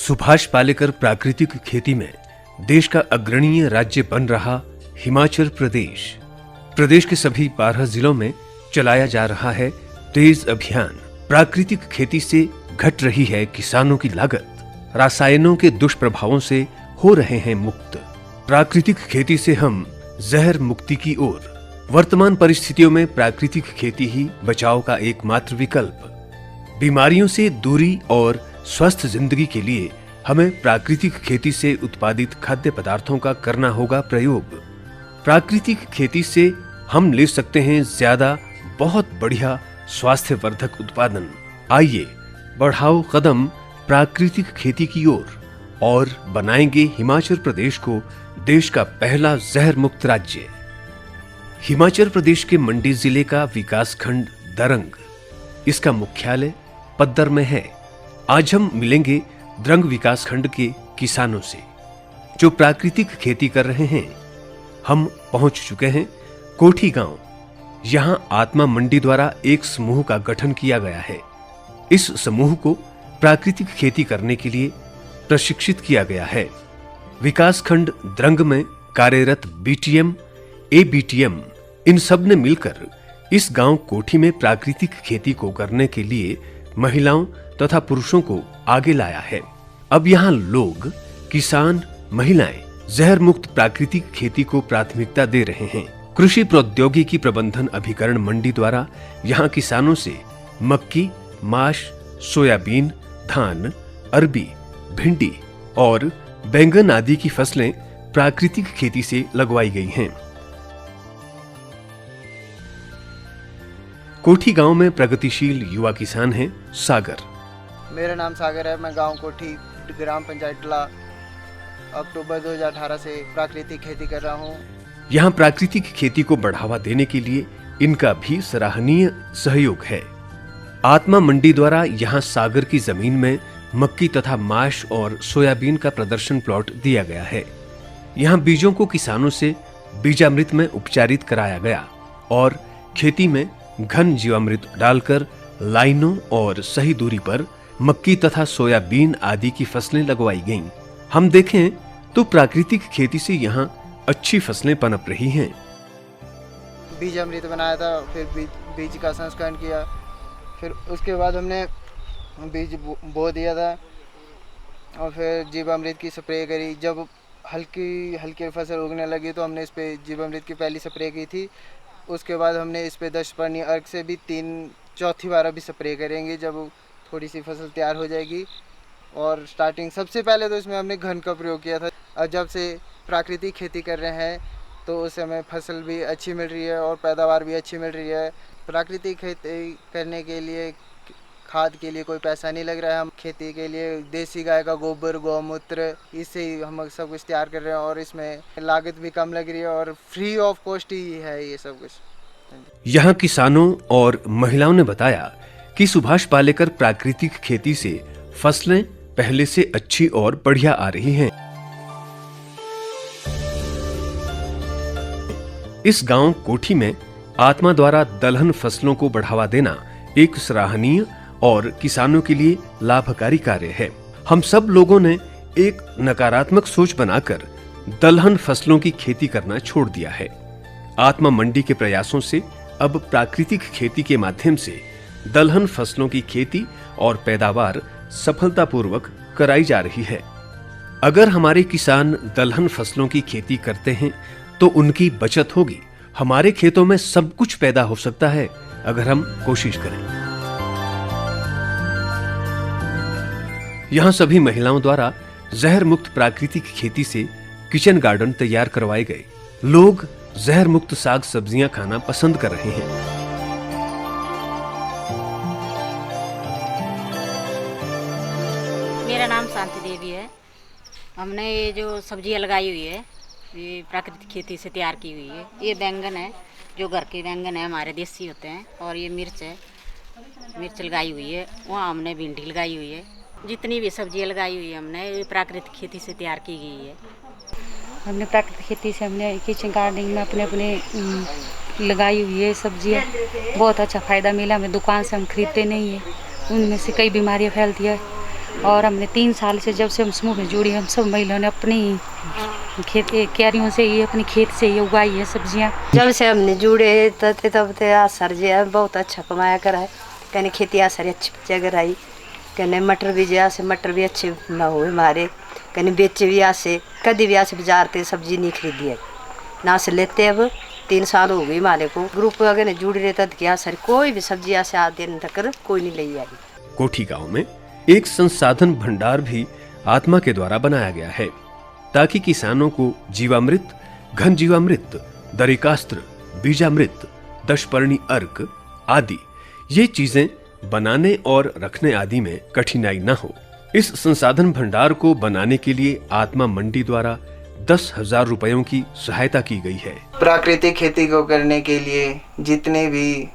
सुभाष पालेकर प्राकृतिक खेती में देश का अग्रणीय राज्य बन रहा हिमाचल प्रदेश। प्रदेश के सभी 12 जिलों में चलाया जा रहा है तेज अभियान। प्राकृतिक खेती से घट रही है किसानों की लागत, रासायनों के दुष्प्रभावों से हो रहे हैं मुक्त। प्राकृतिक खेती से हम जहर मुक्ति की ओर। वर्तमान परिस्थितियों में प्राकृतिक खेती ही बचाव का एकमात्र विकल्प। बीमारियों से दूरी और स्वस्थ जिंदगी के लिए हमें प्राकृतिक खेती से उत्पादित खाद्य पदार्थों का करना होगा प्रयोग। प्राकृतिक खेती से हम ले सकते हैं ज्यादा बहुत बढ़िया स्वास्थ्यवर्धक उत्पादन। आइए बढ़ाओ कदम प्राकृतिक खेती की ओर और बनाएंगे हिमाचल प्रदेश को देश का पहला जहर मुक्त राज्य। हिमाचल प्रदेश के मंडी जिले का विकास खंड दरंग, इसका मुख्यालय पद्दर में है। आज हम मिलेंगे द्रंग विकास खंड के किसानों से जो प्राकृतिक खेती कर रहे हैं। हम पहुंच चुके हैं कोठी गांव। यहां आत्मा मंडी द्वारा एक समूह का गठन किया गया है। इस समूह को प्राकृतिक खेती करने के लिए प्रशिक्षित किया गया है। विकास खंड द्रंग में कार्यरत बीटीएम, एबीटीएम इन सब ने मिलकर इस गांव कोठी में प्राकृतिक खेती को करने के लिए महिलाओं तथा पुरुषों को आगे लाया है। अब यहाँ लोग, किसान, महिलाएं जहर मुक्त प्राकृतिक खेती को प्राथमिकता दे रहे हैं। कृषि प्रौद्योगिकी प्रबंधन अभिकरण मंडी द्वारा यहाँ किसानों से मक्की, माश, सोयाबीन, धान, अरबी, भिंडी और बैंगन आदि की फसलें प्राकृतिक खेती से लगवाई गई हैं। कोठी गांव में प्रगतिशील युवा किसान हैं सागर। मेरा नाम सागर है। मैं गांव कोठी ग्राम पंचायत टला अक्टूबर 2018 से प्राकृतिक खेती कर रहा हूं। यहाँ प्राकृतिक खेती को बढ़ावा देने के लिए इनका भी सराहनीय सहयोग है। आत्मा मंडी द्वारा यहाँ सागर की जमीन में मक्की तथा माश और सोयाबीन का प्रदर्शन प्लॉट दिया गया है। यहाँ बीजों को किसानों से बीजामृत में उपचारित कराया गया और खेती में घन जीवामृत डालकर लाइनों और सही दूरी पर मक्की तथा सोयाबीन आदि की फसलें लगवाई गईं। हम देखें तो प्राकृतिक खेती से यहाँ अच्छी फसलें पनप रही हैं। बीजामृत बनाया था, फिर बीज का संस्करण किया, फिर उसके बाद हमने बीज बो दिया था और फिर जीवामृत की स्प्रे करी। जब हल्की हल्की फसल उगने लगी तो हमने इस पे जीवामृत की पहली स्प्रे की थी। उसके बाद हमने इस पे 10 पर्णी अर्क से भी चौथी बार अभी स्प्रे करेंगे जब थोड़ी सी फसल तैयार हो जाएगी। और स्टार्टिंग सबसे पहले तो इसमें हमने घन का प्रयोग किया था। और जब से प्राकृतिक खेती कर रहे हैं तो उस समय फसल भी अच्छी मिल रही है और पैदावार भी अच्छी मिल रही है। प्राकृतिक खेती करने के लिए खाद के लिए कोई पैसा नहीं लग रहा है। हम खेती के लिए देसी गाय का गोबर, गौमूत्र, इससे ही हम सब कुछ तैयार कर रहे हैं और इसमें लागत भी कम लग रही है और फ्री ऑफ कॉस्ट ही है ये सब कुछ। यहाँ किसानों और महिलाओं ने बताया कि सुभाष पालेकर प्राकृतिक खेती से फसलें पहले से अच्छी और बढ़िया आ रही हैं। इस गांव कोठी में आत्मा द्वारा दलहन फसलों को बढ़ावा देना एक सराहनीय और किसानों के लिए लाभकारी कार्य है। हम सब लोगों ने एक नकारात्मक सोच बनाकर दलहन फसलों की खेती करना छोड़ दिया है। आत्मा मंडी के प्रयासों से अब प्राकृतिक खेती के माध्यम से दलहन फसलों की खेती और पैदावार सफलतापूर्वक कराई जा रही है। अगर हमारे किसान दलहन फसलों की खेती करते हैं तो उनकी बचत होगी। हमारे खेतों में सब कुछ पैदा हो सकता है अगर हम कोशिश करें। यहाँ सभी महिलाओं द्वारा जहर मुक्त प्राकृतिक खेती से किचन गार्डन तैयार करवाए गए। लोग जहर मुक्त साग सब्जियां खाना पसंद कर रहे हैं। मेरा नाम शांति देवी है। हमने ये जो सब्जियां लगाई हुई है ये प्राकृतिक खेती से तैयार की हुई है। ये बैंगन है, जो घर के बैंगन है, हमारे देसी होते हैं। और ये मिर्च है, मिर्च लगाई हुई है। वहाँ हमने भिंडी लगाई हुई है। जितनी भी सब्जियां लगाई हुई है हमने ये प्राकृतिक खेती से तैयार की गई है। हमने प्राकृतिक खेती से हमने किचन गार्डनिंग में अपने लगाई हुई है सब्जियां। बहुत अच्छा फ़ायदा मिला हमें। दुकान से हम खरीदते नहीं है, उनमें से कई बीमारियां फैलती है और हमने 3 साल से जब से हम समूह में जुड़ी, हम सब महिलाओं ने अपनी खेत क्यारियों से ये अपनी खेत से ये उगाई है सब्जियां। जब से हमने जुड़े तब ते सर जी बहुत अच्छा कमाया करा है। कहने खेती सर अच्छी जगह आई, कहने मटर भी जहाँ से मटर भी अच्छे ना हुए हमारे, कहने बेचे भी यहाँ से, कभी भी यहाँ से बाजार से सब्जी नहीं खरीदी है ना से लेते। अब 3 साल हो गए हमारे को ग्रुप अगर जुड़ रहे तब क्या सर कोई भी सब्जी यहाँ से आज दिन तक कोई नहीं ले आई। कोठी गांव में एक संसाधन भंडार भी आत्मा के द्वारा बनाया गया है ताकि किसानों को जीवामृत, घन जीवामृत, दरिकास्त्र, बीजामृत, दशपर्णी अर्क आदि ये चीजें बनाने और रखने आदि में कठिनाई न हो। इस संसाधन भंडार को बनाने के लिए आत्मा मंडी द्वारा 10,000 रुपयों की सहायता की गई है। प्राकृतिक खेती को करने के लिए जितने भी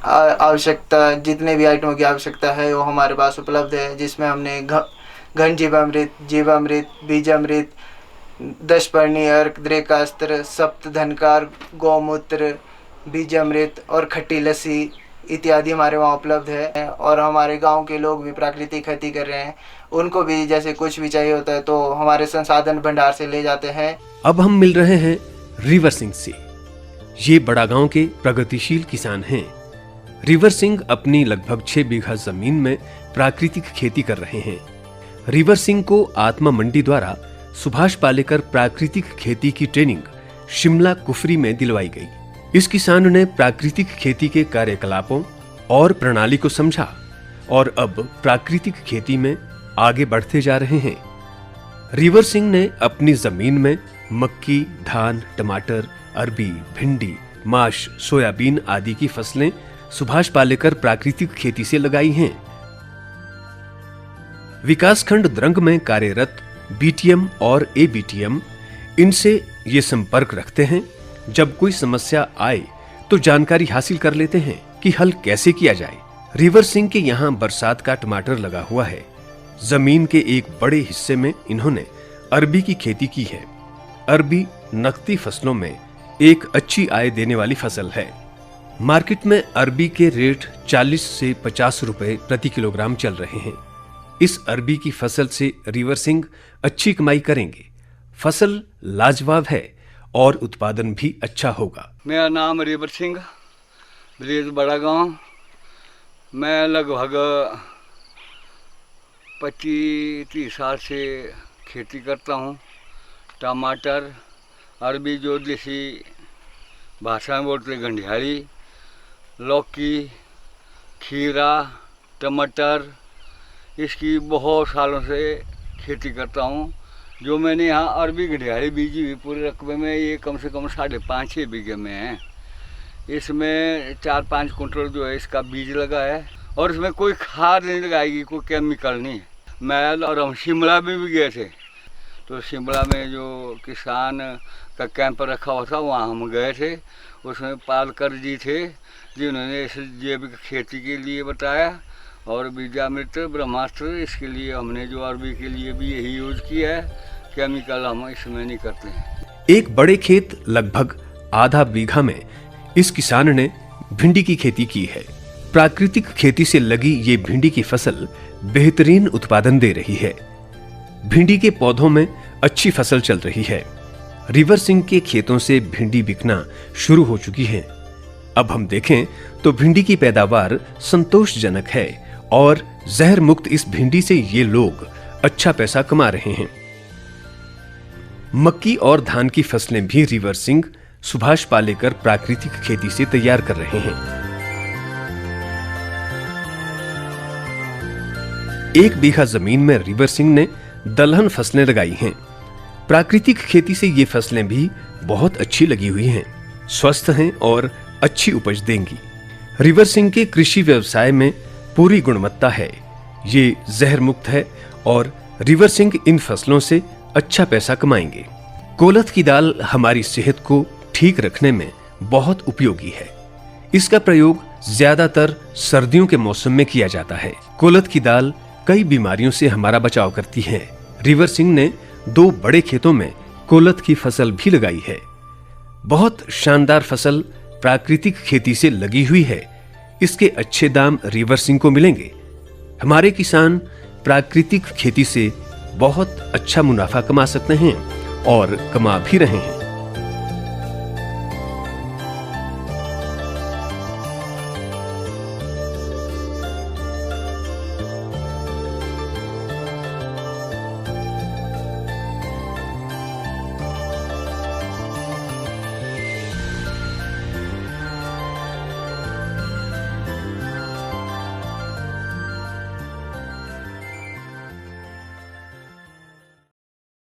आवश्यकता, जितने भी आइटमों की आवश्यकता है वो हमारे पास उपलब्ध है, जिसमें हमने घन जीवामृत, जीवामृत, बीजामृत, दशपर्णी अर्क, द्रेकास्त्र, सप्तधनकार, गौमूत्र, बीजामृत और खट्टी लस्सी इत्यादि हमारे वहाँ उपलब्ध है। और हमारे गांव के लोग भी प्राकृतिक खेती कर रहे हैं, उनको भी जैसे कुछ भी चाहिए होता है तो हमारे संसाधन भंडार से ले जाते हैं। अब हम मिल रहे हैं रिवर सिंह से। ये बड़ा गांव के प्रगतिशील किसान हैं। रिवर सिंह अपनी लगभग 6 बीघा जमीन में प्राकृतिक खेती कर रहे हैं। रिवर सिंह को आत्मा मंडी द्वारा सुभाष पालेकर प्राकृतिक खेती की ट्रेनिंग शिमला कुफरी में दिलवाई गई। इस किसान ने प्राकृतिक खेती के कार्यकलापों और प्रणाली को समझा और अब प्राकृतिक खेती में आगे बढ़ते जा रहे हैं। रिवर सिंह ने अपनी जमीन में मक्की, धान, टमाटर, अरबी, भिंडी, माश, सोयाबीन आदि की फसलें सुभाष पालेकर प्राकृतिक खेती से लगाई हैं। विकासखंड द्रंग में कार्यरत बीटीएम और एबीटीएम इनसे ये संपर्क रखते हैं। जब कोई समस्या आए तो जानकारी हासिल कर लेते हैं कि हल कैसे किया जाए। रिवर सिंह के यहाँ बरसात का टमाटर लगा हुआ है। जमीन के एक बड़े हिस्से में इन्होंने अरबी की खेती की है। अरबी नकदी फसलों में एक अच्छी आय देने वाली फसल है। मार्केट में अरबी के रेट 40 से 50 रुपए प्रति किलोग्राम चल रहे हैं। इस अरबी की फसल से रिवर सिंह अच्छी कमाई करेंगे। फसल लाजवाब है और उत्पादन भी अच्छा होगा। मेरा नाम रिवर सिंह, विलेज बड़ा गांव। मैं लगभग 25-30 साल से खेती करता हूं। टमाटर, अरबी जो देसी भाषा में बोलते गंढियाली, लौकी, खीरा, टमाटर, इसकी बहुत सालों से खेती करता हूँ। जो मैंने यहाँ अरबी गंढियाली बीजी हुई पूरे रकबे में ये कम से कम 5.5-6 बीघे में है। इसमें 4-5 कुंटल जो है इसका बीज लगा है और इसमें कोई खाद नहीं लगाएगी, कोई केमिकल नहीं। मैं और हम शिमला में भी गए थे, तो शिमला में जो किसान का कैंप रखा हुआ था वहाँ हम गए थे। उसमें पालकर जी थे जिन्होंने इस जैविक खेती के लिए बताया और बीजामृत, ब्रह्मास्त्र, इसके लिए हमने जो अरबी के लिए भी यही यूज किया है। केमिकल हम इसमें नहीं करते हैं। एक बड़े खेत लगभग आधा बीघा में इस किसान ने भिंडी की खेती की है। प्राकृतिक खेती से लगी ये भिंडी की फसल बेहतरीन उत्पादन दे रही है। भिंडी के पौधों में अच्छी फसल चल रही है। रिवर सिंह के खेतों से भिंडी बिकना शुरू हो चुकी है। अब हम देखें तो भिंडी की पैदावार संतोषजनक है और जहर मुक्त इस भिंडी से ये लोग अच्छा पैसा कमा रहे हैं। मक्की और धान की फसलें भी रिवर सिंह सुभाष पालेकर प्राकृतिक खेती से तैयार कर रहे हैं। एक बीघा जमीन में रिवर सिंह ने दलहन फसलें लगाई हैं। प्राकृतिक खेती से ये फसलें भी बहुत अच्छी लगी हुई हैं, स्वस्थ हैं और अच्छी उपज देंगी। रिवर सिंह के कृषि व्यवसाय में पूरी गुणवत्ता है। ये जहर मुक्त है और रिवर सिंह इन फसलों से अच्छा पैसा कमाएंगे। कोलथ की दाल हमारी सेहत को ठीक रखने में बहुत उपयोगी है। इसका प्रयोग ज्यादातर सर्दियों के मौसम में किया जाता है। कोलथ की दाल कई बीमारियों से हमारा बचाव करती है। रिवर सिंह ने 2 बड़े खेतों में कोलथ की फसल भी लगाई है। बहुत शानदार फसल प्राकृतिक खेती से लगी हुई है। इसके अच्छे दाम रिवर सिंह को मिलेंगे। हमारे किसान प्राकृतिक खेती से बहुत अच्छा मुनाफा कमा सकते हैं और कमा भी रहे हैं।